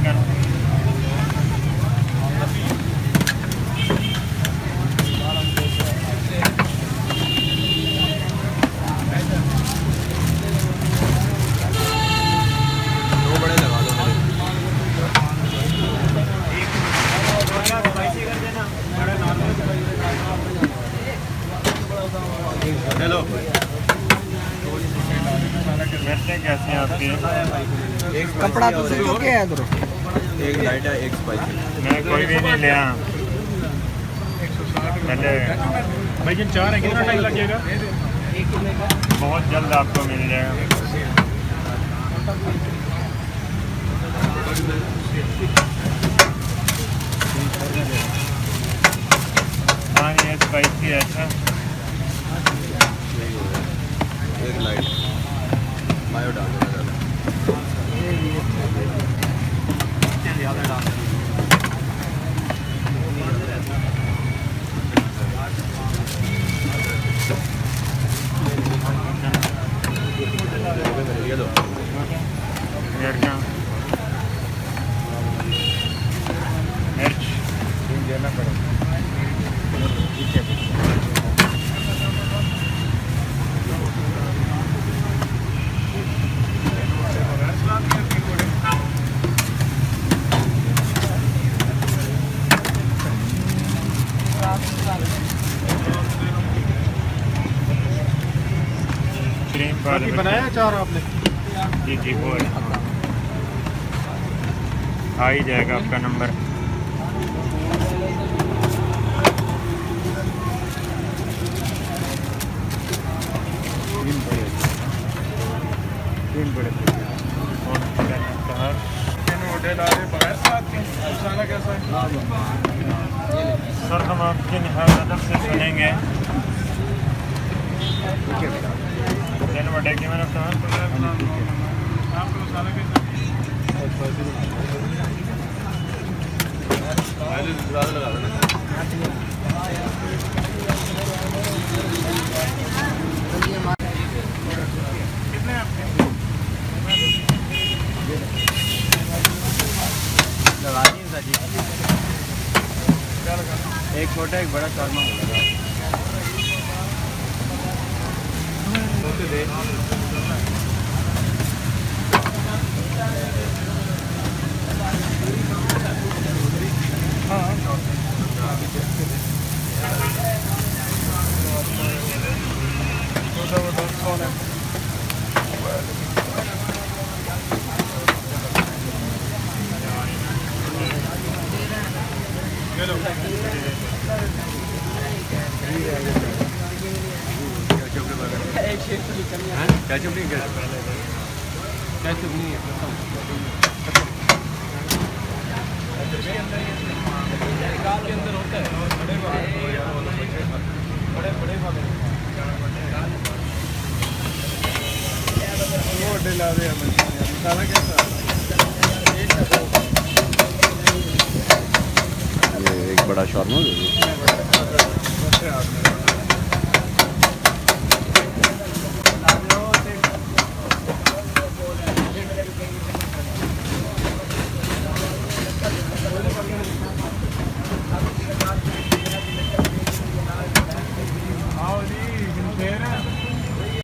Chicken. दो बड़े लगा दो हेलो। मिर्चें कैसी हैं आपकी? एक कपड़ा तो जो क्या है इधर? एक लाइट है, एक स्पाइसी। मैं कोई भी नहीं लिया। पहले भाई जिन 4 है कितना टाइम लगेगा? बहुत जल्द आपको मिल जाएगा। हाँ ये स्पाइसी है। अच्छा एक लाइट मायो डाल देना ज़्यादा। ये दो मिर्च देना पड़ेगा। क्रीम बाकी बनाया 4 आपने? जी जी वो है। आ ही जाएगा आपका नंबर। तीन बड़े होटल आ रहे बगैर साथ के खाना कैसा है? सर हम आपके निहायत अदब से सुनेंगे। तीन बड़े की मैंने कहा आपको मसाला कैसा? एक छोटा एक बड़ा शॉर्मा मिलेगा। कैचअप नहीं है। के अंदर होता है बड़े बड़े वो डिला दे मसाला कैसा? ये एक बड़ा शॉर्मा